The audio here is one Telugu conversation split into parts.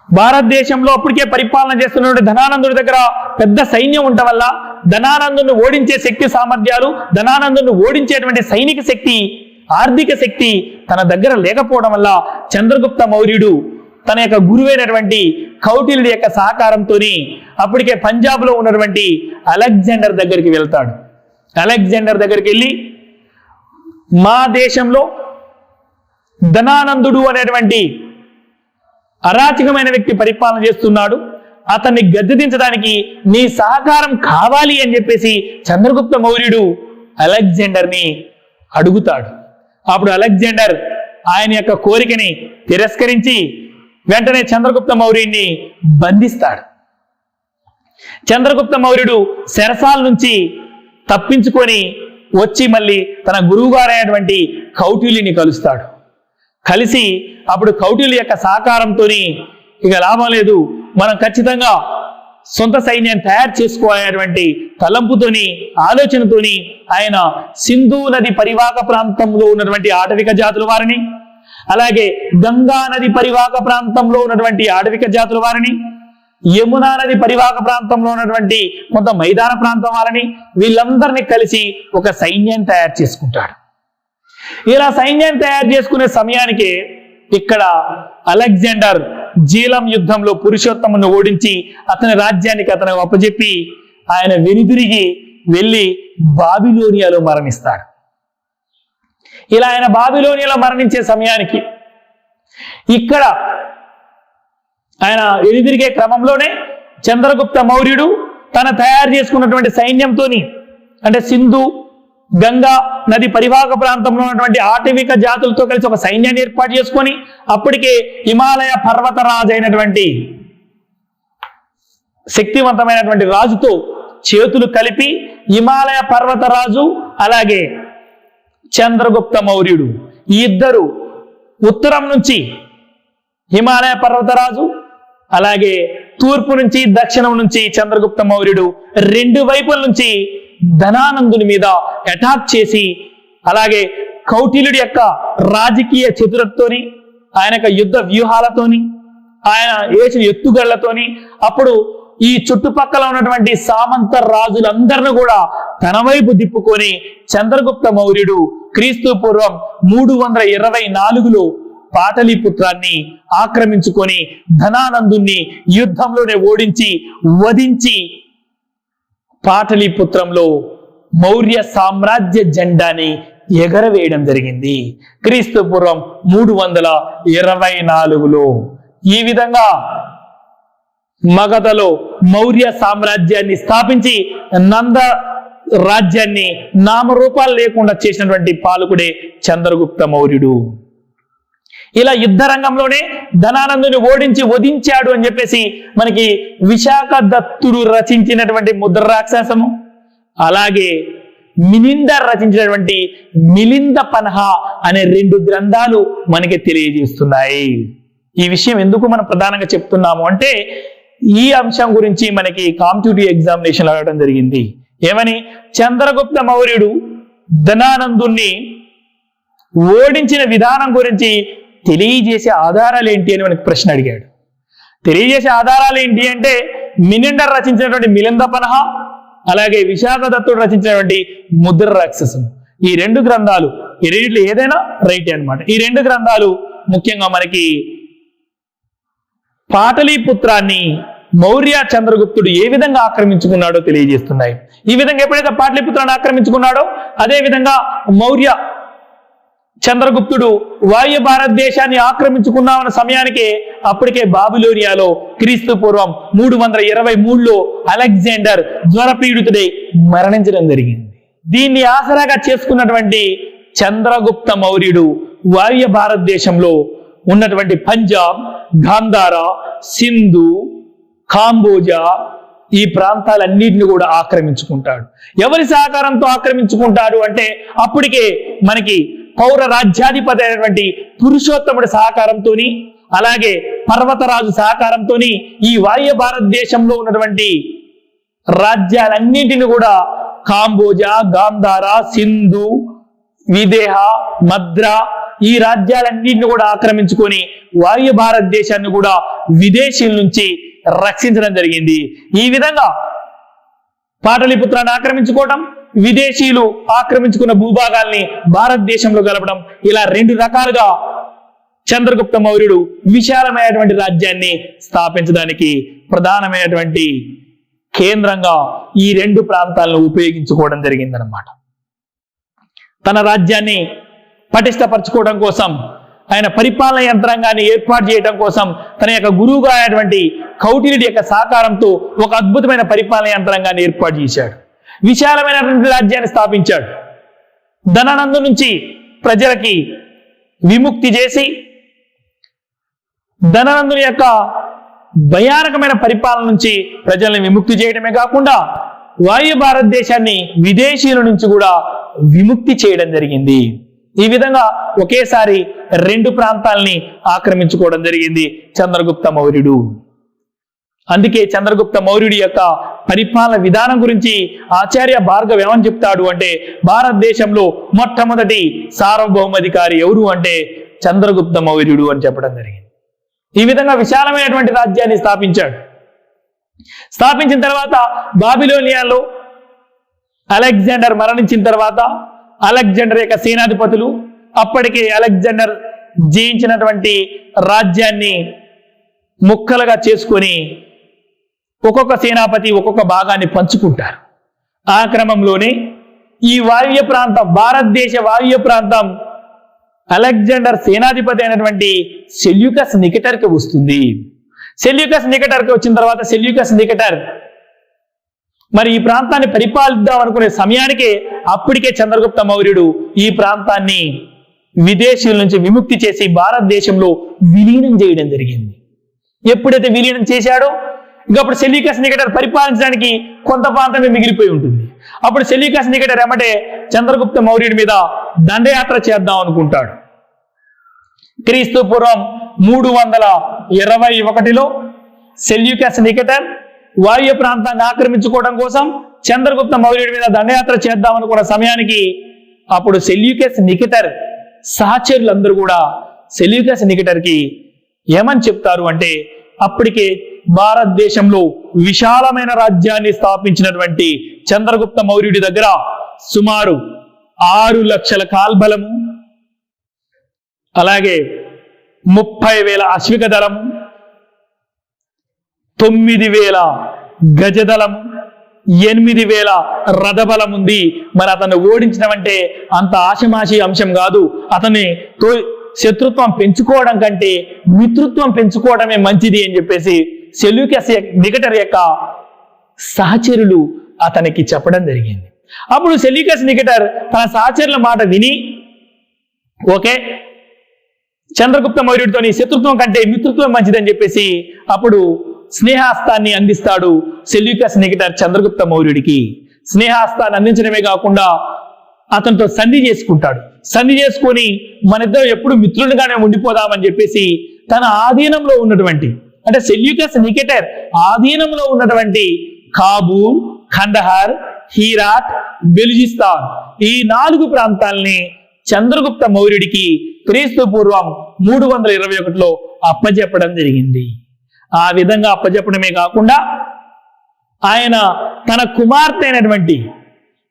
భారతదేశంలో అప్పటికే పరిపాలన చేస్తున్నటువంటి ధనానందుడి దగ్గర పెద్ద సైన్యం ఉండటం వల్ల ధనానందుని ఓడించే శక్తి సామర్థ్యాలు, ధనానందుని ఓడించేటువంటి సైనిక శక్తి, ఆర్థిక శక్తి తన దగ్గర లేకపోవడం వల్ల చంద్రగుప్త మౌర్యుడు తన యొక్క గురువైనటువంటి కౌటిల్యుడి యొక్క సహకారంతో అప్పటికే పంజాబ్లో ఉన్నటువంటి అలెగ్జాండర్ దగ్గరికి వెళ్తాడు. అలెగ్జాండర్ దగ్గరికి వెళ్ళి, మా దేశంలో ధనానందుడు అనేటువంటి అరాచకమైన వ్యక్తి పరిపాలన చేస్తున్నాడు, అతన్ని గద్దెదించడానికి నీ సహకారం కావాలి అని చెప్పేసి చంద్రగుప్త మౌర్యుడు అలెగ్జాండర్ని అడుగుతాడు. అప్పుడు అలెగ్జాండర్ ఆయన యొక్క కోరికని తిరస్కరించి వెంటనే చంద్రగుప్త మౌర్యుడిని బంధిస్తాడు. చంద్రగుప్త మౌర్యుడు చెరసాల నుంచి తప్పించుకొని వచ్చి మళ్ళీ తన గురువుగారైనటువంటి కౌటిల్యుని కలుస్తాడు. కలిసి అప్పుడు కౌటిల్య యొక్క సహకారంతో ఇక లాభం లేదు, మనం ఖచ్చితంగా సొంత సైన్యాన్ని తయారు చేసుకోవాలనేటువంటి తలంపుతోని, ఆలోచనతోని ఆయన సింధు నది పరివాహక ప్రాంతంలో ఉన్నటువంటి ఆటవిక జాతుల వారిని, అలాగే గంగా నది పరివాహక ప్రాంతంలో ఉన్నటువంటి ఆటవిక జాతుల వారిని, యమునా నది పరివాహక ప్రాంతంలో ఉన్నటువంటి కొంత మైదాన ప్రాంతం వారిని, వీళ్ళందరినీ కలిసి ఒక సైన్యాన్ని తయారు చేసుకుంటాడు. ఇలా సైన్యాన్ని తయారు చేసుకునే సమయానికి ఇక్కడ అలెగ్జాండర్ జీలం యుద్ధంలో పురుషోత్తమును ఓడించి అతని రాజ్యానికి అతను అప్పచెప్పి ఆయన వెనుదిరిగి వెళ్ళి బాబిలోనియాలో మరణిస్తాడు. ఇలా ఆయన బాబిలోనియాలో మరణించే సమయానికి ఇక్కడ ఆయన వెనుదిరిగే క్రమంలోనే చంద్రగుప్త మౌర్యుడు తన తయారు చేసుకున్నటువంటి సైన్యంతోని, అంటే సింధు గంగా నది పరివాహక ప్రాంతంలో ఉన్నటువంటి ఆటవిక జాతులతో కలిసి ఒక సైన్యాన్ని ఏర్పాటు చేసుకొని అప్పటికే హిమాలయ పర్వతరాజు అయినటువంటి శక్తివంతమైనటువంటి రాజుతో చేతులు కలిపి హిమాలయ పర్వతరాజు అలాగే చంద్రగుప్త మౌర్యుడు ఈ ఇద్దరు ఉత్తరం నుంచి హిమాలయ పర్వతరాజు అలాగే తూర్పు నుంచి దక్షిణం నుంచి చంద్రగుప్త మౌర్యుడు రెండు వైపుల నుంచి ధనానందుని మీద అటాక్ చేసి అలాగే కౌటిల్యుడి యొక్క రాజకీయ చతురతతోని, ఆయన యొక్క యుద్ధ వ్యూహాలతోని, ఆయన వేసిన ఎత్తుగళ్లతోని అప్పుడు ఈ చుట్టుపక్కల ఉన్నటువంటి సామంత రాజులందరినీ కూడా తన వైపు తిప్పుకొని చంద్రగుప్త మౌర్యుడు క్రీస్తు పూర్వం 324లో పాటలీపుత్రాన్ని ఆక్రమించుకొని ధనానందుని యుద్ధంలోనే ఓడించి వధించి పాటలీపుత్రంలో మౌర్య సామ్రాజ్య జెండాని ఎగరవేయడం జరిగింది క్రీస్తు పూర్వం 324లో. ఈ విధంగా మగధలో మౌర్య సామ్రాజ్యాన్ని స్థాపించి నంద రాజ్యాన్ని నామరూపాలు లేకుండా చేసినటువంటి పాలకుడే చంద్రగుప్త మౌర్యుడు. ఇలా యుద్ధ రంగంలోనే ధనానందుని ఓడించి వధించాడు అని చెప్పేసి మనకి విశాఖ దత్తుడు రచించినటువంటి ముద్ర రాక్షసము, అలాగే మిలిందర్ రచించినటువంటి మిలింద పన్హ అనే 2 గ్రంథాలు మనకి తెలియజేస్తున్నాయి. ఈ విషయం ఎందుకు మనం ప్రధానంగా చెప్తున్నాము అంటే ఈ అంశం గురించి మనకి కాంపిటేటివ్ ఎగ్జామినేషన్ అడగడం జరిగింది. ఏమని? చంద్రగుప్త మౌర్యుడు ధనానందుని ఓడించిన విధానం గురించి తెలియజేసే ఆధారాలు ఏంటి అని మనకి ప్రశ్న అడిగాడు. తెలియజేసే ఆధారాలు ఏంటి అంటే మిలిండర్ రచించినటువంటి మిలింద పన్హ అలాగే విశాఖ దత్తుడు రచించినటువంటి ముద్ర రాక్షసం. ఈ 2 గ్రంథాలు ఈ రెండిట్లో ఏదైనా రైట్ అన్నమాట. ఈ 2 గ్రంథాలు ముఖ్యంగా మనకి పాటలీపుత్రాన్ని మౌర్య చంద్రగుప్తుడు ఏ విధంగా ఆక్రమించుకున్నాడో తెలియజేస్తున్నాయి. ఈ విధంగా ఎప్పుడైతే పాటలీపుత్రాన్ని ఆక్రమించుకున్నాడో అదే విధంగా మౌర్య చంద్రగుప్తుడు వాయు భారతదేశాన్ని ఆక్రమించుకున్నామన్న సమయానికి అప్పటికే బాబిలోనియాలో క్రీస్తు పూర్వం 323లో అలెగ్జాండర్ జ్వరపీడితుడై మరణించడం జరిగింది. దీన్ని ఆసరాగా చేసుకున్నటువంటి చంద్రగుప్త మౌర్యుడు వాయు భారతదేశంలో ఉన్నటువంటి పంజాబ్, గాంధార, సింధు, కాంబోజా ఈ ప్రాంతాలన్నింటినీ కూడా ఆక్రమించుకుంటాడు. ఎవరి సహకారంతో ఆక్రమించుకుంటాడు అంటే అప్పటికే మనకి పౌర రాజ్యాధిపతి అయినటువంటి పురుషోత్తముడి సహకారంతో అలాగే పర్వతరాజు సహకారంతో ఈ వాయు భారతదేశంలో ఉన్నటువంటి రాజ్యాలన్నింటినీ కూడా కాంబోజా, గాంధార, సింధు, విదేహ, మద్ర ఈ రాజ్యాలన్నింటినీ కూడా ఆక్రమించుకొని వాయు భారతదేశాన్ని కూడా విదేశీయుల నుంచి రక్షించడం జరిగింది. ఈ విధంగా పాటలీపుత్రాన్ని ఆక్రమించుకోవడం, విదేశీయులు ఆక్రమించుకున్న భూభాగాల్ని భారతదేశంలో కలపడం, ఇలా 2 రకాలుగా చంద్రగుప్త మౌర్యుడు విశాలమైనటువంటి రాజ్యాన్ని స్థాపించడానికి ప్రధానమైనటువంటి కేంద్రంగా ఈ 2 ప్రాంతాలను ఉపయోగించుకోవడం జరిగిందనమాట. తన రాజ్యాన్ని పటిష్టపరచుకోవడం కోసం, ఆయన పరిపాలన యంత్రాంగాన్ని ఏర్పాటు చేయడం కోసం తన యొక్క గురువుగా అయినటువంటి కౌటిల్యుడి యొక్క సహకారంతో ఒక అద్భుతమైన పరిపాలన యంత్రాంగాన్ని ఏర్పాటు చేశాడు. విశాలమైనటువంటి రాజ్యాన్ని స్థాపించాడు. ధనానందు నుంచి ప్రజలకి విముక్తి చేసి, ధనానందుని యొక్క భయానకమైన పరిపాలన నుంచి ప్రజల్ని విముక్తి చేయడమే కాకుండా వాయు భారతదేశాన్ని విదేశీయుల నుంచి కూడా విముక్తి చేయడం జరిగింది. ఈ విధంగా ఒకేసారి 2 ప్రాంతాలని ఆక్రమించుకోవడం జరిగింది చంద్రగుప్త మౌర్యుడు. అందుకే చంద్రగుప్త మౌర్యుడి యొక్క పరిపాలన విధానం గురించి ఆచార్య భార్గవ ఏమని చెప్తాడు అంటే, భారతదేశంలో మొట్టమొదటి సార్వభౌమాధికారి ఎవరు అంటే చంద్రగుప్త మౌర్యుడు అని చెప్పడం జరిగింది. ఈ విధంగా విశాలమైనటువంటి రాజ్యాన్ని స్థాపించాడు. స్థాపించిన తర్వాత బాబిలోనియాలో అలెగ్జాండర్ మరణించిన తర్వాత అలెగ్జాండర్ యొక్క సేనాధిపతులు అప్పటికే అలెగ్జాండర్ జయించినటువంటి రాజ్యాన్ని ముక్కలుగా చేసుకొని ఒక్కొక్క సేనాపతి ఒక్కొక్క భాగాన్ని పంచుకుంటారు. ఆ క్రమంలోనే ఈ వాయువ్య ప్రాంతం, భారతదేశ వాయువ్య ప్రాంతం అలెగ్జాండర్ సేనాధిపతి అయినటువంటి సెల్యూకస్ నికెటర్కి వస్తుంది. సెల్యూకస్ నికెటర్కి వచ్చిన తర్వాత సెల్యూకస్ నికెటర్ మరి ఈ ప్రాంతాన్ని పరిపాలిద్దాం అనుకునే సమయానికే అప్పటికే చంద్రగుప్త మౌర్యుడు ఈ ప్రాంతాన్ని విదేశీయుల నుంచి విముక్తి చేసి భారతదేశంలో విలీనం చేయడం జరిగింది. ఎప్పుడైతే విలీనం చేశాడో ఇంకప్పుడు సెల్యూకస్ నికెటర్ పరిపాలించడానికి కొంత ప్రాంతమే మిగిలిపోయి ఉంటుంది. అప్పుడు సెల్యూకస్ నికెటర్ ఏమంటే చంద్రగుప్త మౌర్యుడి మీద దండయాత్ర చేద్దాం అనుకుంటాడు. క్రీస్తు పూర్వం 321లో సెల్యూకస్ నికెటర్ వాయు ప్రాంతాన్ని ఆక్రమించుకోవడం కోసం చంద్రగుప్త మౌర్యుడి మీద దండయాత్ర చేద్దాం అనుకున్న సమయానికి అప్పుడు సెల్యూకస్ నికెటర్ సహచరులందరూ కూడా సెల్యూకస్ నికెటర్కి ఏమని చెప్తారు అంటే, అప్పటికే భారతదేశంలో విశాలమైన రాజ్యాన్ని స్థాపించినటువంటి చంద్రగుప్త మౌర్యుడి దగ్గర సుమారు 6 లక్షల కాల్బలము, అలాగే 30,000 అశ్విక దళము, 9,000 గజదళము, 8,000 రథబలం ఉంది. మరి అతన్ని ఓడించడం అంటే అంత ఆశమాషి అంశం కాదు. అతన్ని శత్రుత్వం పెంచుకోవడం కంటే మిత్రుత్వం పెంచుకోవడమే మంచిది అని చెప్పేసి సెల్యూకస్ నికెటర్ యొక్క సహచరులు అతనికి చెప్పడం జరిగింది. అప్పుడు సెల్యూకస్ నికెటర్ తన సహచరుల మాట విని, ఓకే, చంద్రగుప్త మౌర్యుడితో శత్రుత్వం కంటే మిత్రుత్వం మంచిదని చెప్పేసి అప్పుడు స్నేహాస్తాన్ని అందిస్తాడు సెల్యూకస్ నికెటర్ చంద్రగుప్త మౌర్యుడికి. స్నేహాస్తాన్ని అందించడమే కాకుండా అతనితో సంధి చేసుకుంటాడు. సంధి చేసుకొని మనిద్దరం ఎప్పుడు మిత్రులుగానే ఉండిపోదామని చెప్పేసి తన ఆధీనంలో ఉన్నటువంటి, అంటే సెల్యూకస్ నికెటర్ ఆధీనంలో ఉన్నటువంటి కాబూల్, ఖండహార్, హీరాత్, బెలుజిస్తాన్ ఈ 4 ప్రాంతాలని చంద్రగుప్త మౌర్యుడికి క్రీస్తు పూర్వం 321లో అప్పజెప్పడం జరిగింది. ఆ విధంగా అప్పజెప్పడమే కాకుండా ఆయన తన కుమార్తె అయినటువంటి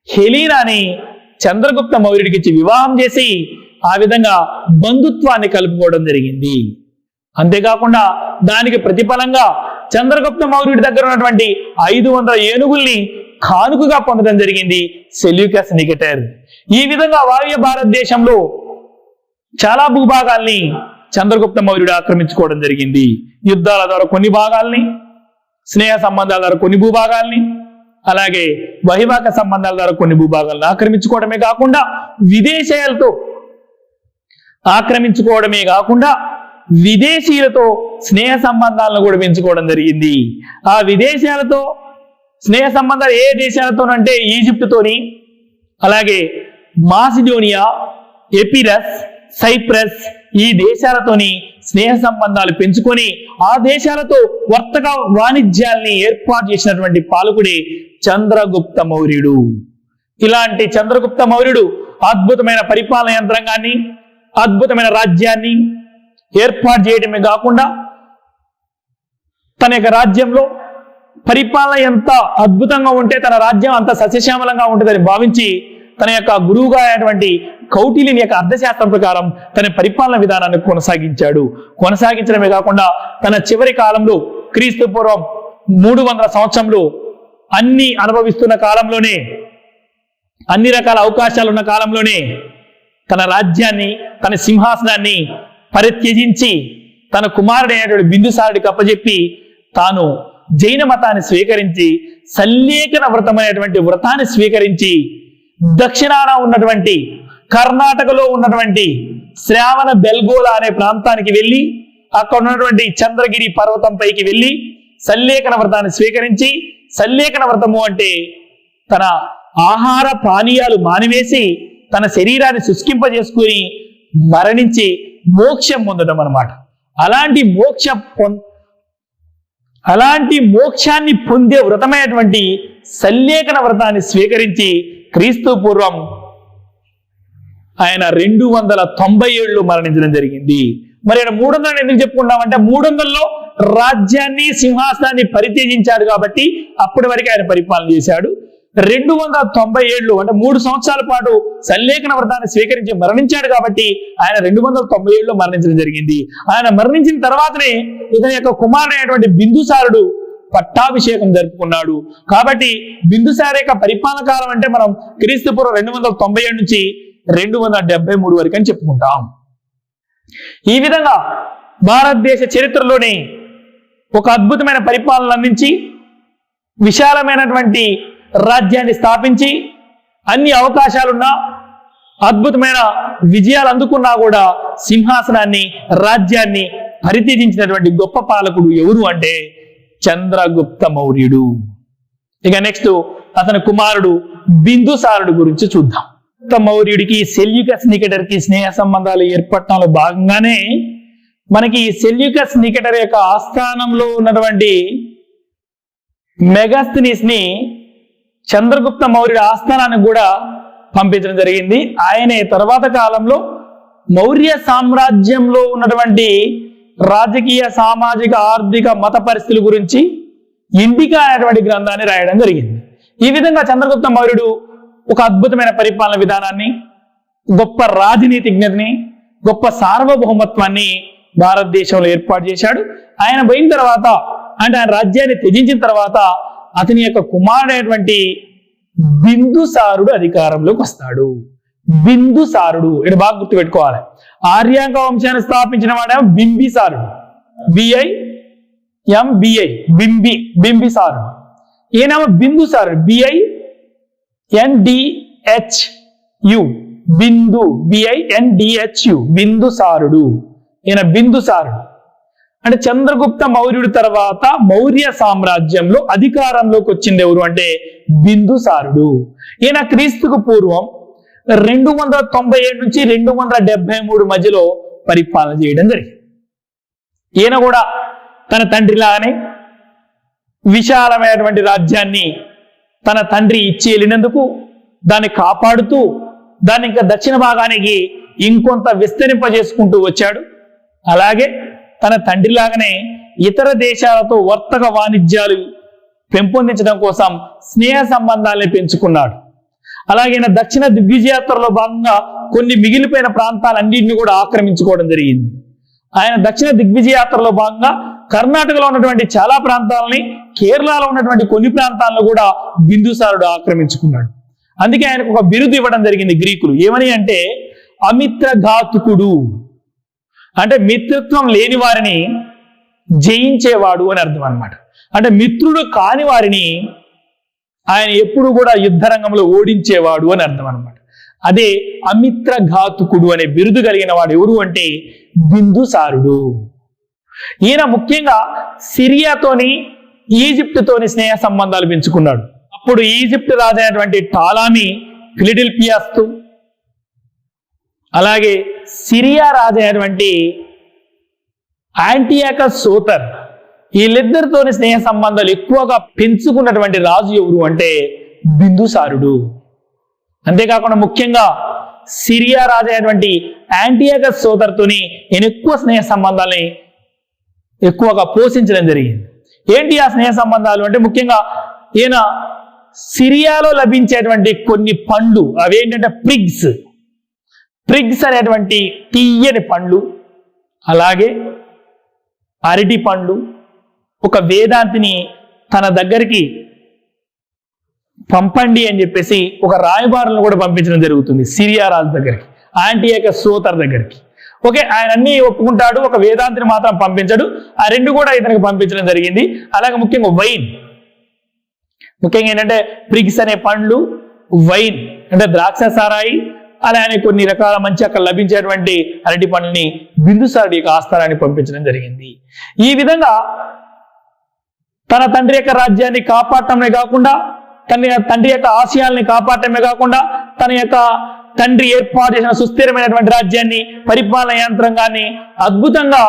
హెలీనాని చంద్రగుప్త మౌర్యుడికి ఇచ్చి వివాహం చేసి ఆ విధంగా బంధుత్వాన్ని కలుపుకోవడం జరిగింది. అంతేకాకుండా దానికి ప్రతిఫలంగా చంద్రగుప్త మౌర్యుడి దగ్గర ఉన్నటువంటి 500 ఏనుగుల్ని కానుకగా పొందడం జరిగింది సెల్యూకస్ నికెటర్. ఈ విధంగా వాయువ్య భారతదేశంలో చాలా భూభాగాల్ని చంద్రగుప్త మౌర్యుడు ఆక్రమించుకోవడం జరిగింది. యుద్ధాల ద్వారా కొన్ని భాగాల్ని, స్నేహ సంబంధాల ద్వారా కొన్ని భూభాగాల్ని, అలాగే వైవాహిక సంబంధాల ద్వారా కొన్ని భూభాగాలను ఆక్రమించుకోవడమే కాకుండా విదేశీయులతో ఆక్రమించుకోవడమే కాకుండా విదేశీయులతో స్నేహ సంబంధాలను కూడా పెంచుకోవడం జరిగింది. ఆ విదేశాలతో స్నేహ సంబంధాలు ఏ దేశాలతోనంటే ఈజిప్టుతోని, అలాగే మాసిడోనియా, ఎపిరస్, సైప్రస్ ఈ దేశాలతోని స్నేహ సంబంధాలు పెంచుకొని ఆ దేశాలతో వర్తక వాణిజ్యాల్ని ఏర్పాటు చేసినటువంటి పాలకుడే చంద్రగుప్త మౌర్యుడు. ఇలాంటి చంద్రగుప్త మౌర్యుడు అద్భుతమైన పరిపాలన యంత్రాంగాన్ని, అద్భుతమైన రాజ్యాన్ని ఏర్పాటు చేయడమే కాకుండా తన యొక్క రాజ్యంలో పరిపాలన ఎంత అద్భుతంగా ఉంటే తన రాజ్యం అంత సస్యశ్యామలంగా ఉంటుందని భావించి తన యొక్క గురువుగా అయినటువంటి కౌటిల్యుని యొక్క అర్థశాస్త్రం ప్రకారం తన పరిపాలన విధానాన్ని కొనసాగించడమే కాకుండా తన చివరి కాలంలో క్రీస్తు పూర్వం 300 సంవత్సరంలో అన్ని అనుభవిస్తున్న కాలంలోనే, అన్ని రకాల అవకాశాలు ఉన్న కాలంలోనే తన రాజ్యాన్ని, తన సింహాసనాన్ని పరిత్యజించి తన కుమారుడైనటువంటి బిందుసారుడికి అప్పచెప్పి తాను జైన మతాన్ని స్వీకరించి సల్లేఖన వ్రతం అనేటువంటి వ్రతాన్ని స్వీకరించి దక్షిణాన ఉన్నటువంటి కర్ణాటకలో ఉన్నటువంటి శ్రావణ బెల్గోలా అనే ప్రాంతానికి వెళ్ళి అక్కడ ఉన్నటువంటి చంద్రగిరి పర్వతం పైకి వెళ్ళి సల్లేఖన వ్రతాన్ని స్వీకరించి, సల్లేఖన వ్రతము అంటే తన ఆహార పానీయాలు మానివేసి తన శరీరాన్ని శుష్కింపజేసుకుని మరణించి మోక్షం పొందడం అన్నమాట. అలాంటి మోక్షాన్ని పొందే వ్రతమైనటువంటి సల్లేఖన వ్రతాన్ని స్వీకరించి క్రీస్తు పూర్వం ఆయన 297 మరణించడం జరిగింది. మరి ఆయన 300 ఎందుకు చెప్పుకుంటామంటే 300లో రాజ్యాన్ని, సింహాసనాన్ని పరిత్యజించాడు కాబట్టి అప్పటి వరకు ఆయన పరిపాలన చేశాడు. 297 అంటే 3 సంవత్సరాల పాటు సల్లేఖన వ్రతాన్ని స్వీకరించి మరణించాడు కాబట్టి ఆయన 297లో మరణించడం జరిగింది. ఆయన మరణించిన తర్వాతనే ఇతని యొక్క కుమారుడైనటువంటి బిందుసారుడు పట్టాభిషేకం జరుపుకున్నాడు. కాబట్టి బిందుసారు యొక్క పరిపాలన కాలం అంటే మనం క్రీస్తు పూర్వం 297 నుంచి 273 వరకు అని చెప్పుకుంటాం. ఈ విధంగా భారతదేశ చరిత్రలోనే ఒక అద్భుతమైన పరిపాలన అందించి విశాలమైనటువంటి రాజ్యాన్ని స్థాపించి అన్ని అవకాశాలున్నా అద్భుతమైన విజయాలు అందుకున్నా కూడా సింహాసనాన్ని, రాజ్యాన్ని పరిత్యజించినటువంటి గొప్ప పాలకుడు ఎవరు అంటే చంద్రగుప్త మౌర్యుడు. ఇక నెక్స్ట్ అతని కుమారుడు బిందుసారుడు గురించి చూద్దాం. మౌర్యుడికి సెల్యూకస్ నికెటర్కి స్నేహ సంబంధాలు ఏర్పడటంలో భాగంగానే మనకి సెల్యూకస్ నికెటర్ యొక్క ఆస్థానంలో ఉన్నటువంటి మెగాస్థనీస్ ని చంద్రగుప్త మౌర్యుడి ఆస్థానానికి కూడా పంపించడం జరిగింది. ఆయనే తర్వాత కాలంలో మౌర్య సామ్రాజ్యంలో ఉన్నటువంటి రాజకీయ, సామాజిక, ఆర్థిక, మత పరిస్థితుల గురించి ఇండికా అనేటువంటి గ్రంథాన్ని రాయడం జరిగింది. ఈ విధంగా చంద్రగుప్త మౌర్యుడు ఒక అద్భుతమైన పరిపాలన విధానాన్ని, గొప్ప రాజనీతిజ్ఞతని, గొప్ప సార్వభౌమత్వాన్ని భారతదేశంలో ఏర్పాటు చేశాడు. ఆయన పోయిన తర్వాత అంటే ఆయన రాజ్యాన్ని త్యజించిన తర్వాత అతని యొక్క కుమారుడైనటువంటి బిందుసారుడు అధికారంలోకి వస్తాడు. బిందుసారుడు ఇక్కడ బాగా గుర్తుపెట్టుకోవాలి. ఆర్యాంక వంశాన్ని స్థాపించిన వాడేమో బింబిసారుడు, BIMBI బింబిసారుడు. ఈయనేమో బిందుసారుడు, BINDHU బిందు, BINDHU బిందుసారుడు. ఈయన బిందుసారుడు అంటే చంద్రగుప్త మౌర్యుడి తర్వాత మౌర్య సామ్రాజ్యంలో అధికారంలోకి వచ్చింది ఎవరు అంటే బిందుసారుడు. ఈయన క్రీస్తుకు పూర్వం 297 నుంచి 273 మధ్యలో పరిపాలన చేయడం జరిగింది. ఈయన కూడా తన తండ్రిలాగానే విశాలమైనటువంటి రాజ్యాన్ని తన తండ్రి ఇచ్చి వెళ్ళినందుకు దాన్ని కాపాడుతూ దాన్ని ఇంకా దక్షిణ భాగానికి ఇంకొంత విస్తరింపజేసుకుంటూ వచ్చాడు. అలాగే తన తండ్రిలాగానే ఇతర దేశాలతో వర్తక వాణిజ్యాలు పెంపొందించడం కోసం స్నేహ సంబంధాలను పెంచుకున్నాడు. అలాగే దక్షిణ దిగ్విజయాత్రలో భాగంగా కొన్ని మిగిలిపోయిన ప్రాంతాలన్నింటినీ కూడా ఆక్రమించుకోవడం జరిగింది. ఆయన దక్షిణ దిగ్విజయాత్రలో భాగంగా కర్ణాటకలో ఉన్నటువంటి చాలా ప్రాంతాలని, కేరళలో ఉన్నటువంటి కొన్ని ప్రాంతాలను కూడా బిందుసారుడు ఆక్రమించుకున్నాడు. అందుకే ఆయనకు ఒక బిరుదు ఇవ్వడం జరిగింది గ్రీకులు. ఏమని అంటే అమిత్రఘాతుకుడు, అంటే మిత్రత్వం లేని వారిని జయించేవాడు అని అర్థం అన్నమాట. అంటే మిత్రుడు కాని వారిని ఆయన ఎప్పుడు కూడా యుద్ధ రంగంలో ఓడించేవాడు అని అర్థం అన్నమాట. అదే అమిత్రఘాతుకుడు అనే బిరుదు కలిగిన వాడు ఎవరు అంటే బిందుసారుడు. ఈయన ముఖ్యంగా సిరియాతోని, ఈజిప్టుతోని స్నేహ సంబంధాలు పెంచుకున్నాడు. అప్పుడు ఈజిప్ట్ రాజు అయినటువంటి టాలామి ఫిలడెల్ఫియాస్తు, అలాగే సిరియా రాజు అయినటువంటి యాంటియాకస్ సోతర్, వీళ్ళిద్దరితోని స్నేహ సంబంధాలు ఎక్కువగా పెంచుకున్నటువంటి రాజు ఎవరు అంటే బిందుసారుడు. అంతేకాకుండా ముఖ్యంగా సిరియా రాజు అయినటువంటి యాంటియోకస్ సోదరుతోని ఈయన ఎక్కువ స్నేహ సంబంధాలని ఎక్కువగా పోషించడం జరిగింది. ఏంటి ఆ స్నేహ సంబంధాలు అంటే ముఖ్యంగా ఈయన సిరియాలో లభించేటువంటి కొన్ని పండ్లు అవేంటంటే ప్రిగ్స్ అనేటువంటి తీయని పండ్లు, అలాగే అరటి పండ్లు, ఒక వేదాంతిని తన దగ్గరికి పంపండి అని చెప్పేసి ఒక రాయబారులను కూడా పంపించడం జరుగుతుంది సిరియా రాజు దగ్గరికి, యాంటియోకస్ సోదరు దగ్గరికి. ఓకే, ఆయన అన్ని ఒప్పుకుంటాడు, ఒక వేదాంతిని మాత్రం పంపించాడు. ఆ రెండు కూడా ఇతనికి పంపించడం జరిగింది. అలాగే ముఖ్యంగా ముఖ్యంగా ఏంటంటే ప్రిగ్స్ అనే పండ్లు, వైన్ అంటే ద్రాక్ష సారాయి, అలానే కొన్ని రకాల మంచి అక్కడ లభించేటువంటి అరటి పండ్లని బిందుసారుడి యొక్క ఆస్థానాన్ని పంపించడం జరిగింది. ఈ విధంగా తన తండ్రి యొక్క రాజ్యాన్ని కాపాడటమే కాకుండా, తన తండ్రి యొక్క ఆశయాల్ని కాపాడటమే కాకుండా, తన యొక్క తండ్రి ఏర్పాటు చేసిన సుస్థిరమైనటువంటి రాజ్యాన్ని, పరిపాలన యంత్రాంగాన్ని అద్భుతంగా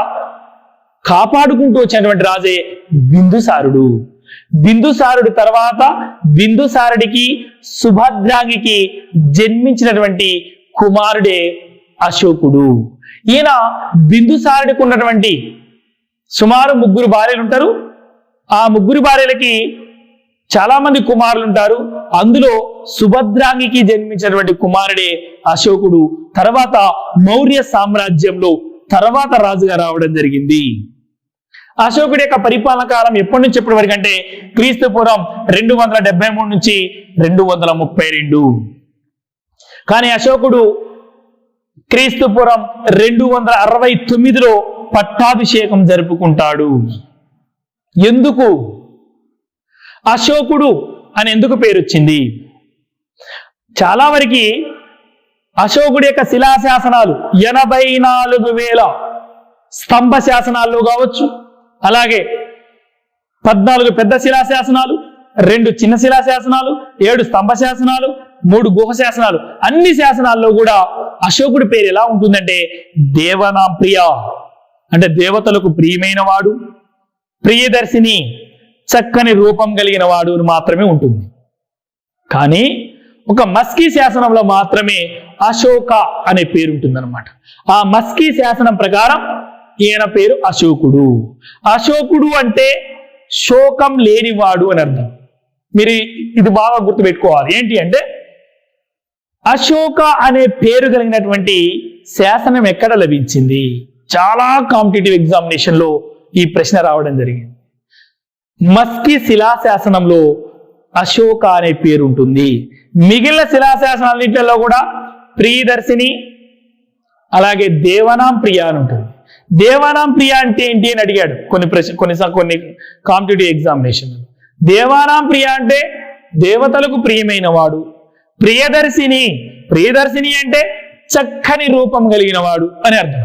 కాపాడుకుంటూ వచ్చినటువంటి రాజే బిందుసారుడు. బిందుసారుడి తర్వాత బిందుసారుడికి సుభద్రాంగికి జన్మించినటువంటి కుమారుడే అశోకుడు. ఈయన బిందుసారుడికి ఉన్నటువంటి సుమారు 3 భార్యలు ఉంటారు. ఆ 3 భార్యలకి చాలా మంది కుమారులు ఉంటారు. అందులో సుభద్రాంగికి జన్మించినటువంటి కుమారుడే అశోకుడు. తర్వాత మౌర్య సామ్రాజ్యంలో తర్వాత రాజుగా రావడం జరిగింది. అశోకుడి యొక్క పరిపాలన కాలం ఎప్పటి నుంచి ఎప్పటి వరకు అంటే క్రీస్తు పూర్వం 273 నుంచి 232. కానీ అశోకుడు క్రీస్తు పూర్వం 269లో పట్టాభిషేకం జరుపుకుంటాడు. ఎందుకు అశోకుడు అని ఎందుకు పేరు వచ్చింది? చాలా వరకు అశోకుడి యొక్క శిలాశాసనాలు 84,000 స్తంభ శాసనాల్లో కావచ్చు, అలాగే 14 పెద్ద శిలాశాసనాలు, 2 చిన్న శిలాశాసనాలు, 7 స్తంభ శాసనాలు, 3 గుహ శాసనాలు, అన్ని శాసనాల్లో కూడా అశోకుడి పేరు ఎలా ఉంటుందంటే దేవనాం ప్రియ అంటే దేవతలకు ప్రియమైన వాడు, ప్రియదర్శిని చక్కని రూపం కలిగిన వాడు అని మాత్రమే ఉంటుంది. కానీ ఒక మస్కీ శాసనంలో మాత్రమే అశోక అనే పేరు ఉంటుందన్నమాట. ఆ మస్కీ శాసనం ప్రకారం ఈయన పేరు అశోకుడు. అశోకుడు అంటే శోకం లేనివాడు అని అర్థం. మీరు ఇది బాగా గుర్తుపెట్టుకోవాలి. ఏంటి అంటే అశోక అనే పేరు కలిగినటువంటి శాసనం ఎక్కడ లభించింది? చాలా కాంపిటేటివ్ ఎగ్జామినేషన్లో ఈ ప్రశ్న రావడం జరిగింది. మస్కీ శిలాశాసనంలో అశోక అనే పేరు ఉంటుంది. మిగిలిన శిలాశాసనాలన్నింటిలో కూడా ప్రియదర్శిని, అలాగే దేవనాం ప్రియ అని ఉంటుంది. దేవానాం ప్రియ అంటే ఏంటి అని అడిగాడు కొన్ని కాంపిటేటివ్ ఎగ్జామినేషన్. దేవానాం ప్రియ అంటే దేవతలకు ప్రియమైన వాడు. ప్రియదర్శిని అంటే చక్కని రూపం కలిగిన వాడు అని అర్థం.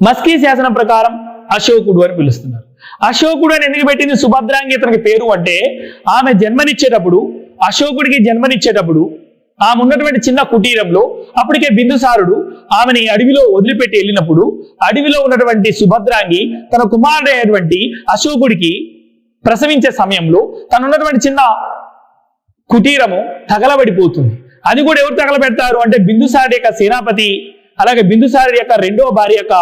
మస్కీ శాసనం ప్రకారం అశోకుడు అని పిలుస్తున్నారు. అశోకుడు అని ఎందుకు పెట్టింది సుభద్రాంగి అతనికి పేరు అంటే ఆమె జన్మనిచ్చేటప్పుడు, అశోకుడికి జన్మనిచ్చేటప్పుడు ఆమె ఉన్నటువంటి చిన్న కుటీరంలో అప్పటికే బిందుసారుడు ఆమెని అడవిలో వదిలిపెట్టి వెళ్ళినప్పుడు అడవిలో ఉన్నటువంటి సుభద్రాంగి తన కుమారుడు అయినటువంటి అశోకుడికి ప్రసవించే సమయంలో తను ఉన్నటువంటి చిన్న కుటీరము తగలబడిపోతుంది. అది కూడా ఎవరు తగలబెడతారు అంటే బిందుసారుడి యొక్క సేనాపతి, అలాగే బిందుసారుడి యొక్క 2వ భార్య యొక్క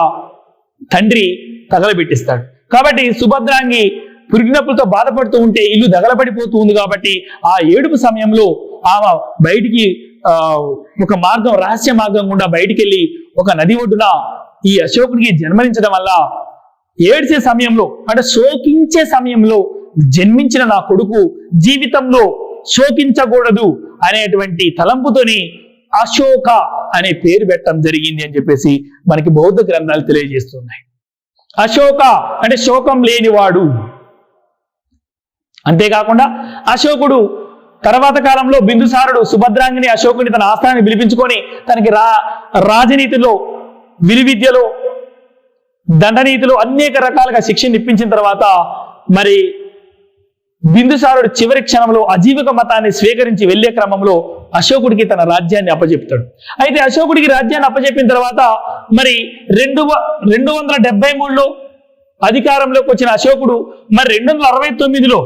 తండ్రి తగలబెట్టిస్తాడు. కాబట్టి సుభద్రాంగి పురిగినప్పులతో బాధపడుతూ ఉంటే ఇల్లు దగలబడిపోతూ ఉంది. కాబట్టి ఆ ఏడుపు సమయంలో ఆమె బయటికి ఒక మార్గం, రహస్య మార్గం గుండా బయటికి వెళ్ళి ఒక నది ఒడ్డున ఈ అశోకుడికి జన్మనించడం వల్ల ఏడ్చే సమయంలో అంటే శోకించే సమయంలో జన్మించిన నా కొడుకు జీవితంలో శోకించకూడదు అనేటువంటి తలంపుతోని అశోక అనే పేరు పెట్టడం జరిగింది అని చెప్పేసి మనకి బౌద్ధ గ్రంథాలు తెలియజేస్తున్నాయి. అశోక అంటే శోకం లేనివాడు. అంతేకాకుండా అశోకుడు తర్వాత కాలంలో బిందుసారుడు సుభద్రాంగిని అశోకుని తన ఆస్థానాన్ని పిలిపించుకొని తనకి రాజనీతిలో, విలువిద్యలో, దండనీతిలో అనేక రకాలుగా శిక్షణ ఇప్పించిన తర్వాత మరి బిందుసారుడు చివరి క్షణంలో అజీవిక మతాన్ని స్వీకరించి వెళ్లే క్రమంలో అశోకుడికి తన రాజ్యాన్ని అప్పచెప్తాడు. అయితే అశోకుడికి రాజ్యాన్ని అప్పచెప్పిన తర్వాత మరి 273లో అధికారంలోకి వచ్చిన అశోకుడు మరి 269లో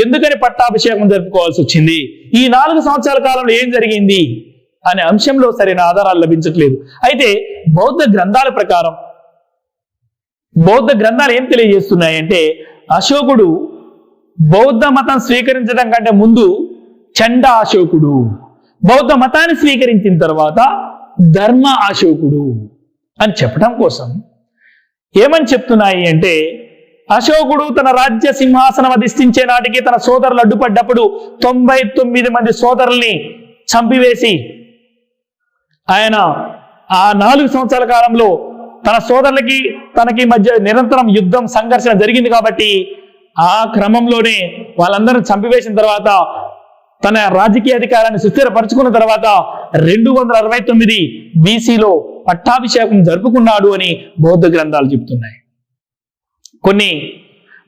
ఎందుకని పట్టాభిషేకం జరుపుకోవాల్సి వచ్చింది? ఈ 4 సంవత్సరాల కాలంలో ఏం జరిగింది అనే అంశంలో సరైన ఆధారాలు లభించట్లేదు. అయితే బౌద్ధ గ్రంథాల ప్రకారం బౌద్ధ గ్రంథాలు ఏం తెలియజేస్తున్నాయంటే అశోకుడు బౌద్ధ మతం స్వీకరించడం కంటే ముందు చండ అశోకుడు, బౌద్ధ మతాన్ని స్వీకరించిన తర్వాత ధర్మ అశోకుడు అని చెప్పడం కోసం ఏమని చెప్తున్నాయి అంటే, అశోకుడు తన రాజ్య సింహాసనం అధిష్ఠించే నాటికి తన సోదరులు అడ్డుపడ్డప్పుడు 99 మంది సోదరుల్ని చంపివేసి ఆయన ఆ 4 సంవత్సరాల కాలంలో తన సోదరులకి తనకి మధ్య నిరంతరం యుద్ధం సంఘర్షణ జరిగింది కాబట్టి ఆ క్రమంలోనే వాళ్ళందరూ చంపివేసిన తర్వాత తన రాజకీయ అధికారాన్ని సుస్థిరపరచుకున్న తర్వాత 269 BCలో పట్టాభిషేకం జరుపుకున్నాడు అని బౌద్ధ గ్రంథాలు చెప్తున్నాయి. కొన్ని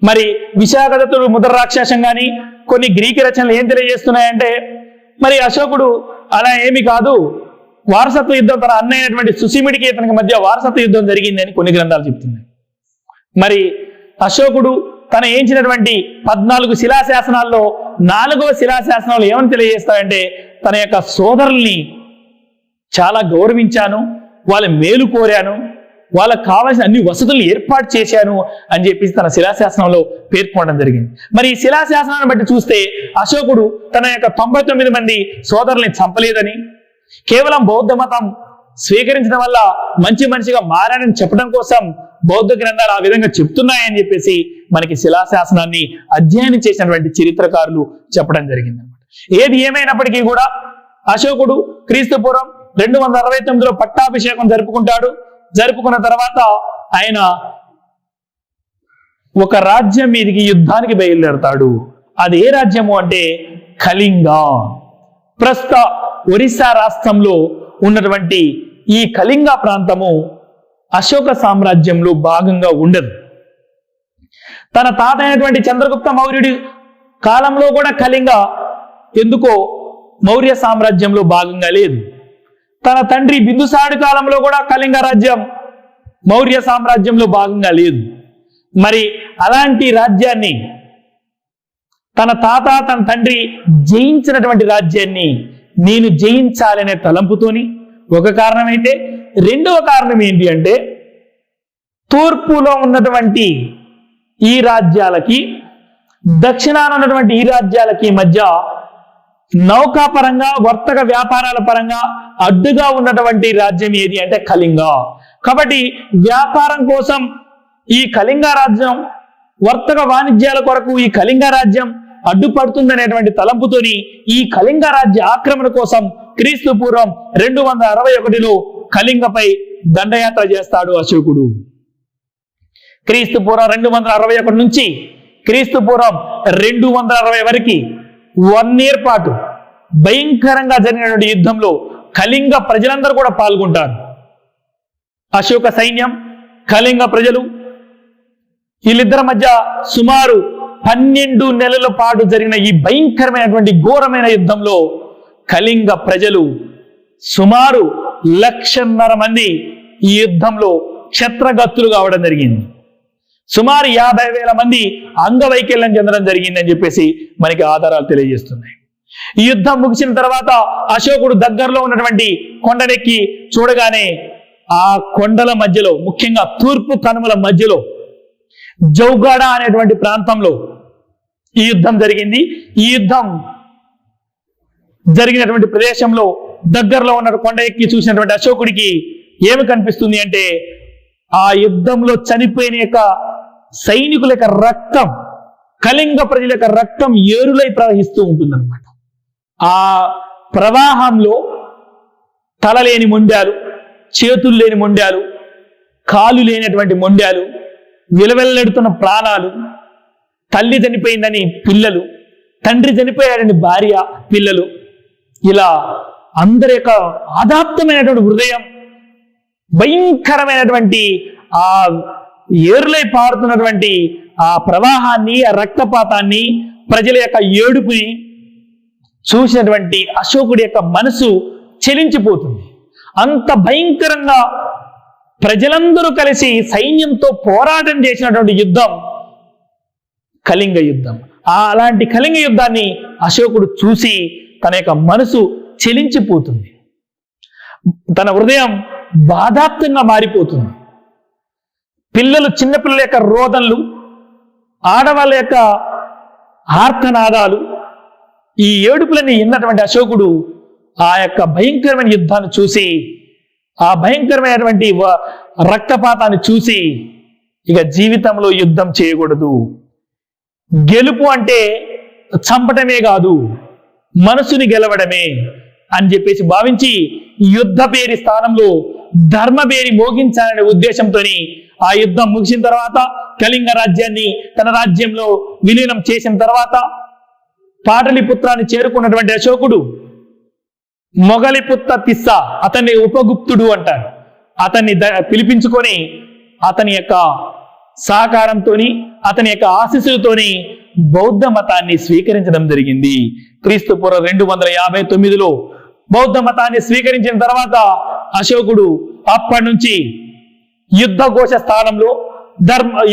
మరి విశాఖదత్తుడు ముద్ర రాక్షసం కానీ కొన్ని గ్రీకు రచనలు ఏం తెలియజేస్తున్నాయంటే, మరి అశోకుడు అలా ఏమి కాదు, వారసత్వ యుద్ధం తన అన్నయ్యటువంటి సుసీముడికి ఇతనికి మధ్య వారసత్వ యుద్ధం జరిగింది అని కొన్ని గ్రంథాలు చెప్తున్నాయి. మరి అశోకుడు తన ఏంచినటువంటి 14 శిలాశాసనాల్లో 4వ శిలాశాసనాలు ఏమని తెలియజేస్తాయంటే, తన యొక్క సోదరుల్ని చాలా గౌరవించాను, వాళ్ళ మేలు కోరాను, వాళ్ళకు కావాల్సిన అన్ని వసతులు ఏర్పాటు చేశాను అని చెప్పేసి తన శిలాశాసనంలో పేర్కొనడం జరిగింది. మరి ఈ శిలాశాసనాన్ని బట్టి చూస్తే అశోకుడు తన యొక్క 99 మంది సోదరుల్ని చంపలేదని, కేవలం బౌద్ధ మతం స్వీకరించడం వల్ల మంచి మనిషిగా మారానని చెప్పడం కోసం బౌద్ధ గ్రంథాలు ఆ విధంగా చెప్తున్నాయని చెప్పేసి మనకి శిలాశాసనాన్ని అధ్యయనం చేసినటువంటి చరిత్రకారులు చెప్పడం జరిగింది అనమాట. ఏది ఏమైనప్పటికీ కూడా అశోకుడు క్రీస్తు పూర్వం 269లో పట్టాభిషేకం జరుపుకుంటాడు. జరుపుకున్న తర్వాత ఆయన ఒక రాజ్యం మీదికి యుద్ధానికి బయలుదేరతాడు. అది ఏ రాజ్యము అంటే కళింగ. ప్రస్తుత ఒరిస్సా రాష్ట్రంలో ఉన్నటువంటి ఈ కళింగ ప్రాంతము అశోక సామ్రాజ్యంలో భాగంగా ఉండదు. తన తాత అయినటువంటి చంద్రగుప్త మౌర్యుడి కాలంలో కూడా కళింగ ఎందుకో మౌర్య సామ్రాజ్యంలో భాగంగా లేదు. తన తండ్రి బిందుసారుడి కాలంలో కూడా కళింగ రాజ్యం మౌర్య సామ్రాజ్యంలో భాగంగా లేదు. మరి అలాంటి రాజ్యాన్ని తన తాత తన తండ్రి జయించినటువంటి రాజ్యాన్ని నేను జయించాలనే తలంపుతోని ఒక కారణం అయితే, రెండవ కారణం ఏంటి అంటే తూర్పులో ఉన్నటువంటి ఈ రాజ్యాలకి దక్షిణాన ఉన్నటువంటి ఈ రాజ్యాలకి మధ్య నౌకాపరంగా వర్తక వ్యాపారాల పరంగా అడ్డుగా ఉన్నటువంటి రాజ్యం ఏది అంటే కళింగ. కాబట్టి వ్యాపారం కోసం ఈ కళింగ రాజ్యం, వర్తక వాణిజ్యాల కొరకు ఈ కళింగ రాజ్యం అడ్డుపడుతుందనేటువంటి తలంపుతోని ఈ కళింగ రాజ్య ఆక్రమణ కోసం క్రీస్తు పూర్వం 261లో కళింగపై దండయాత్ర చేస్తాడు అశోకుడు. క్రీస్తు పూర్వం 261 నుంచి క్రీస్తు పూర్వం 260 వరకు 1 year పాటు భయంకరంగా జరిగినటువంటి యుద్ధంలో కళింగ ప్రజలందరూ కూడా పాల్గొంటారు. అశోక సైన్యం, కళింగ ప్రజలు, వీళ్ళిద్దరి మధ్య సుమారు 12 నెలల పాటు జరిగిన ఈ భయంకరమైనటువంటి ఘోరమైన యుద్ధంలో కళింగ ప్రజలు సుమారు 1,50,000 మంది ఈ యుద్ధంలో క్షత్రగత్తులు కావడం జరిగింది. సుమారు 50,000 మంది అంగవైకల్యం చెందడం జరిగిందని చెప్పేసి మనకి ఆధారాలు తెలియజేస్తున్నాయి. ఈ యుద్ధం ముగిసిన తర్వాత అశోకుడు దగ్గరలో ఉన్నటువంటి కొండనెక్కి చూడగానే ఆ కొండల మధ్యలో, ముఖ్యంగా తూర్పు కనుమల మధ్యలో జౌగాడ అనేటువంటి ప్రాంతంలో ఈ యుద్ధం జరిగింది. ఈ యుద్ధం జరిగినటువంటి ప్రదేశంలో దగ్గరలో ఉన్న కొండ ఎక్కి చూసినటువంటి అశోకుడికి ఏమి కనిపిస్తుంది అంటే, ఆ యుద్ధంలో చనిపోయిన యొక్క సైనికుల యొక్క రక్తం, కళింగ ప్రజల యొక్క రక్తం ఏరులై ప్రవహిస్తూ ఉంటుందన్నమాట. ఆ ప్రవాహంలో తల లేని మొండాలు, చేతులు లేని మొండాలు, కాలు లేనటువంటి మొండాలు, విలవెల్లెడుతున్న ప్రాణాలు, తల్లి చనిపోయిందని పిల్లలు, తండ్రి చనిపోయాడని భార్య, పిల్లలు, ఇలా అందరి యొక్క ఆదాప్తమైనటువంటి హృదయం, భయంకరమైనటువంటి ఆ ఏరులై పారుతున్నటువంటి ఆ ప్రవాహాన్ని, ఆ రక్తపాతాన్ని, ప్రజల యొక్క ఏడుపుని చూసినటువంటి అశోకుడి యొక్క మనసు చెలించిపోతుంది. అంత భయంకరంగా ప్రజలందరూ కలిసి సైన్యంతో పోరాటం చేసినటువంటి యుద్ధం కళింగ యుద్ధం. అలాంటి కళింగ యుద్ధాన్ని అశోకుడు చూసి తన యొక్క మనసు చెలించిపోతుంది. తన హృదయం బాధాప్తంగా మారిపోతుంది. చిన్నపిల్లల యొక్క రోదనలు, ఆడవాళ్ళ యొక్క ఆర్తనాదాలు, ఈ ఏడుపులని విన్నటువంటి అశోకుడు ఆ యొక్క భయంకరమైన యుద్ధాన్ని చూసి, ఆ భయంకరమైనటువంటి రక్తపాతాన్ని చూసి ఇక జీవితంలో యుద్ధం చేయకూడదు, గెలుపు అంటే చంపటమే కాదు మనసుని గెలవడమే అని చెప్పేసి భావించి యుద్ధ పేరి స్థానంలో ధర్మ పేరి మోగించాలనే ఉద్దేశంతో ఆ యుద్ధం ముగిసిన తర్వాత కళింగ రాజ్యాన్ని తన రాజ్యంలో విలీనం చేసిన తర్వాత పాటలిపుత్రాన్ని చేరుకున్నటువంటి అశోకుడు మొగలిపుత్త తిస్స, అతన్ని ఉపగుప్తుడు అంటారు, అతన్ని పిలిపించుకొని అతని యొక్క సహకారంతో, అతని యొక్క ఆశీస్సులతోని బౌద్ధ మతాన్ని స్వీకరించడం జరిగింది. క్రీస్తుపూర్వం 259లో బౌద్ధ మతాన్ని స్వీకరించిన తర్వాత అశోకుడు అప్పటి నుంచి యుద్ధఘోష స్థానంలో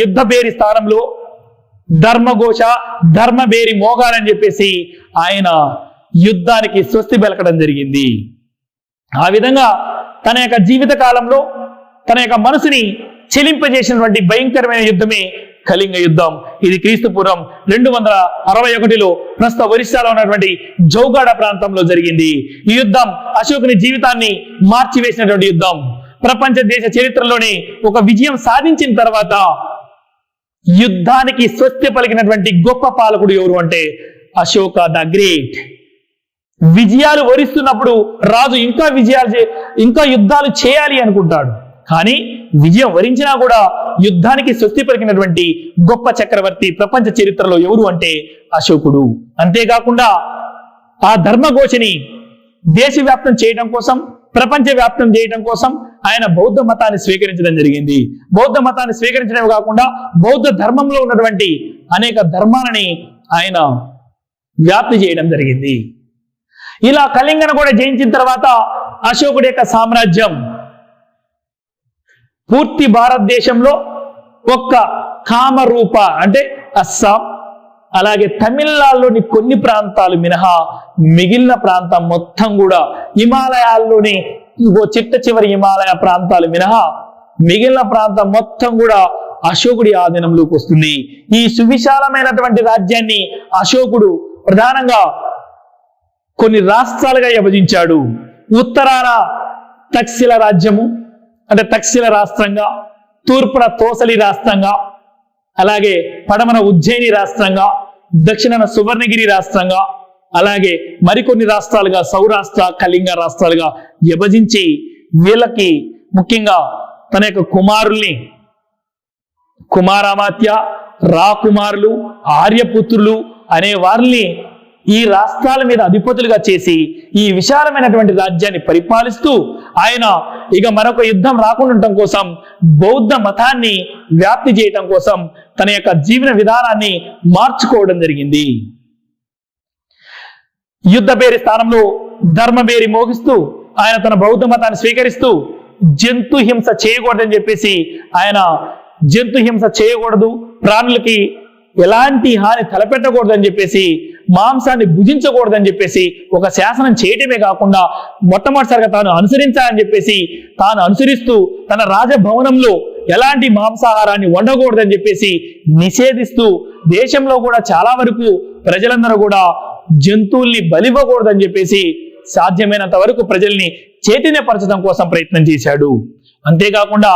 యుద్ధబేరి స్థానంలో ధర్మఘోష, ధర్మబేరి మోగాలని చెప్పేసి ఆయన యుద్ధానికి స్వస్తి పలకడం జరిగింది. ఆ విధంగా తన యొక్క జీవిత కాలంలో తన యొక్క మనసుని చెలింపజేసినటువంటి భయంకరమైన యుద్ధమే కళింగ యుద్ధం. ఇది క్రీస్తుపూర్వం 261లో ప్రస్తుత ఒరిస్సాలో ఉన్నటువంటి జౌగాడ ప్రాంతంలో జరిగింది. ఈ యుద్ధం అశోకుని జీవితాన్ని మార్చివేసినటువంటి యుద్ధం. ప్రపంచ దేశ చరిత్రలోనే ఒక విజయం సాధించిన తర్వాత యుద్ధానికి స్వస్తి పలికినటువంటి గొప్ప పాలకుడు ఎవరు అంటే అశోక ద గ్రేట్. విజయాలు వరిస్తున్నప్పుడు రాజు ఇంకా యుద్ధాలు చేయాలి అనుకుంటాడు, కానీ విజయం వరించినా కూడా యుద్ధానికి స్వస్తి పలికినటువంటి గొప్ప చక్రవర్తి ప్రపంచ చరిత్రలో ఎవరు అంటే అశోకుడు. అంతేకాకుండా ఆ ధర్మఘోషని దేశవ్యాప్తం చేయడం కోసం, ప్రపంచ వ్యాప్తం చేయడం కోసం ఆయన బౌద్ధ మతాన్ని స్వీకరించడం జరిగింది. బౌద్ధ మతాన్ని స్వీకరించడమే కాకుండా బౌద్ధ ధర్మంలో ఉన్నటువంటి అనేక ధర్మాలని ఆయన వ్యాప్తి చేయడం జరిగింది. ఇలా కళింగను కూడా జయించిన తర్వాత అశోకుడి యొక్క సామ్రాజ్యం పూర్తి భారతదేశంలో ఒక్క కామరూప అంటే అస్సాం, అలాగే తమిళనాడులోని కొన్ని ప్రాంతాలు మినహా మిగిలిన ప్రాంతం మొత్తం కూడా, హిమాలయాల్లోని చిట్ట చివరి హిమాలయ ప్రాంతాలు మినహా మిగిలిన ప్రాంతం మొత్తం కూడా అశోకుడి ఆధీనంలోకి వస్తుంది. ఈ సువిశాలమైనటువంటి రాజ్యాన్ని అశోకుడు ప్రధానంగా కొన్ని రాష్ట్రాలుగా విభజించాడు. ఉత్తరాన తక్సిల రాజ్యము అంటే తక్సిల రాష్ట్రంగా, తూర్పున తోసలి రాష్ట్రంగా, అలాగే పడమన ఉజ్జయిని రాష్ట్రంగా, దక్షిణాన సువర్ణగిరి రాష్ట్రంగా, అలాగే మరికొన్ని రాష్ట్రాలుగా సౌరాష్ట్ర, కళింగ రాష్ట్రాలుగా విభజించి వీళ్ళకి ముఖ్యంగా తన యొక్క కుమారుల్ని కుమారామాత్య, రాకుమారులు, ఆర్యపుత్రులు అనే వారిని ఈ రాష్ట్రాల మీద అధిపతులుగా చేసి ఈ విశాలమైనటువంటి రాజ్యాన్ని పరిపాలిస్తూ ఆయన ఇక మరొక యుద్ధం రాకుండా ఉండటం కోసం, బౌద్ధ మతాన్ని వ్యాప్తి చేయటం కోసం తన యొక్క జీవన విధానాన్ని మార్చుకోవడం జరిగింది. యుద్ధ పేరి స్థానంలో ధర్మబేరి మోగిస్తూ ఆయన తన బౌద్ధ మతాన్ని స్వీకరిస్తూ జంతు హింస చేయకూడదని చెప్పేసి ఆయన జంతు హింస చేయకూడదు, ప్రాణులకి ఎలాంటి హాని తలపెట్టకూడదని చెప్పేసి, మాంసాన్ని భుజించకూడదని చెప్పేసి ఒక శాసనం చేయటమే కాకుండా మొట్టమొదటిసారిగా తాను అనుసరించాలని చెప్పేసి తాను అనుసరిస్తూ తన రాజభవనంలో ఎలాంటి మాంసాహారాన్ని వండకూడదని చెప్పేసి నిషేధిస్తూ దేశంలో కూడా చాలా వరకు ప్రజలందరూ కూడా జంతువుల్ని బలివ్వకూడదని చెప్పేసి సాధ్యమైనంత వరకు ప్రజల్ని చైతన్యపరచడం కోసం ప్రయత్నం చేశాడు. అంతేకాకుండా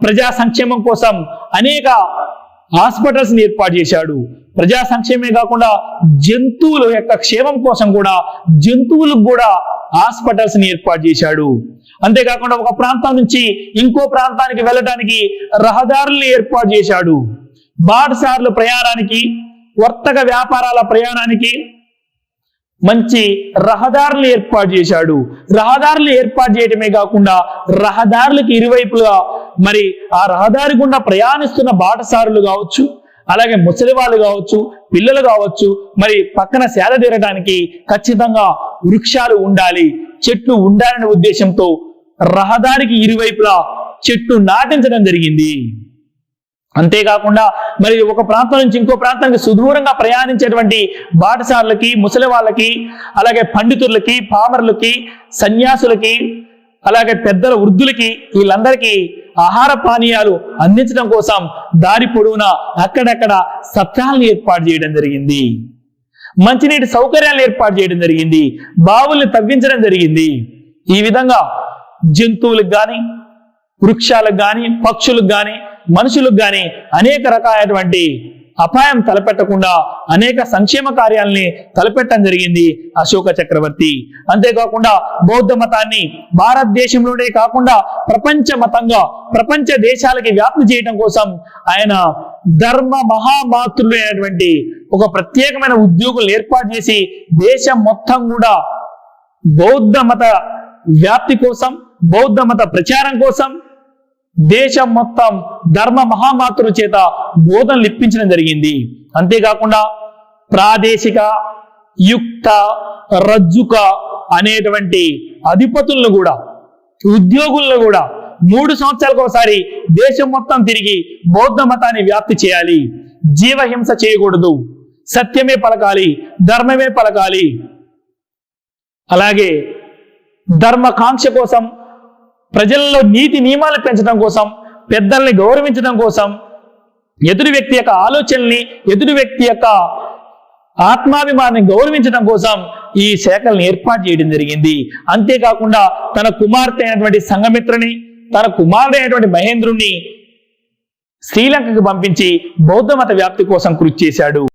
ప్రజా సంక్షేమం కోసం అనేక హాస్పిటల్స్ ని ఏర్పాటు చేశాడు. ప్రజా సంక్షేమమే కాకుండా జంతువుల యొక్క క్షేమం కోసం కూడా జంతువులకు కూడా హాస్పిటల్స్ ని ఏర్పాటు చేశాడు. అంతేకాకుండా ఒక ప్రాంతం నుంచి ఇంకో ప్రాంతానికి వెళ్ళడానికి రహదారుల్ని ఏర్పాటు చేశాడు. బాటసారుల ప్రయాణానికి, వర్తక వ్యాపారాల ప్రయాణానికి మంచి రహదారులు ఏర్పాటు చేశాడు. రహదారులు ఏర్పాటు చేయడమే కాకుండా రహదారులకు ఇరువైపులా మరి ఆ రహదారి గుండా ప్రయాణిస్తున్న బాటసారులు కావచ్చు, అలాగే ముసలి వాళ్ళు కావచ్చు, పిల్లలు కావచ్చు, మరి పక్కన సేద తీరడానికి ఖచ్చితంగా వృక్షాలు ఉండాలి, చెట్లు ఉండాలనే ఉద్దేశంతో రహదారికి ఇరువైపులా చెట్లు నాటించడం జరిగింది. అంతేకాకుండా మరి ఒక ప్రాంతం నుంచి ఇంకో ప్రాంతానికి సుదూరంగా ప్రయాణించేటువంటి బాటసారులకి, ముసలి వాళ్ళకి, అలాగే పండితులకి, పామరులకి, సన్యాసులకి, అలాగే పెద్దల వృద్ధులకి వీళ్ళందరికీ ఆహార పానీయాలు అందించడం కోసం దారి పొడవునా అక్కడక్కడ సత్రాలను ఏర్పాటు చేయడం జరిగింది. మంచినీటి సౌకర్యాలను ఏర్పాటు చేయడం జరిగింది. బావుల్ని తవ్వించడం జరిగింది. ఈ విధంగా జంతువులకు కానీ, వృక్షాలకు కానీ, పక్షులకు కానీ, మనుషులకు కానీ అనేక రకాలైనటువంటి అపాయం తలపెట్టకుండా అనేక సంక్షేమ కార్యాలని తలపెట్టడం జరిగింది అశోక చక్రవర్తి. అంతేకాకుండా బౌద్ధ మతాన్ని భారతదేశంలోనే కాకుండా ప్రపంచ మతంగా ప్రపంచ దేశాలకి వ్యాప్తి చేయడం కోసం ఆయన ధర్మ మహామాతృలు అయినటువంటి ఒక ప్రత్యేకమైన ఉద్యోగులు ఏర్పాటు చేసి దేశం మొత్తం కూడా బౌద్ధ మత వ్యాప్తి కోసం, బౌద్ధ మత ప్రచారం కోసం దేశం మొత్తం ధర్మ మహామాతృల చేత బోధనలు ఇప్పించడం జరిగింది. అంతేకాకుండా ప్రాదేశిక, యుక్త, రజ్జుక అనేటువంటి అధిపతులను కూడా, ఉద్యోగులను కూడా 3 సంవత్సరాలకు ఒకసారి దేశం మొత్తం తిరిగి బౌద్ధ మతాన్ని వ్యాప్తి చేయాలి. జీవహింస చేయకూడదు, సత్యమే పలకాలి, ధర్మమే పలకాలి. అలాగే ధర్మకాంక్ష కోసం, ప్రజల్లో నీతి నియమాలు పెంచడం కోసం, పెద్దల్ని గౌరవించడం కోసం, ఎదుటి వ్యక్తి యొక్క ఆలోచనల్ని, ఎదుటి వ్యక్తి యొక్క ఆత్మాభిమానాన్ని గౌరవించడం కోసం ఈ శాఖలను ఏర్పాటు చేయడం జరిగింది. అంతేకాకుండా తన కుమార్తె అయినటువంటి సంఘమిత్రని, తన కుమారుడు అయినటువంటి మహేంద్రుణ్ణి శ్రీలంకకు పంపించి బౌద్ధ మత వ్యాప్తి కోసం కృషి చేశాడు.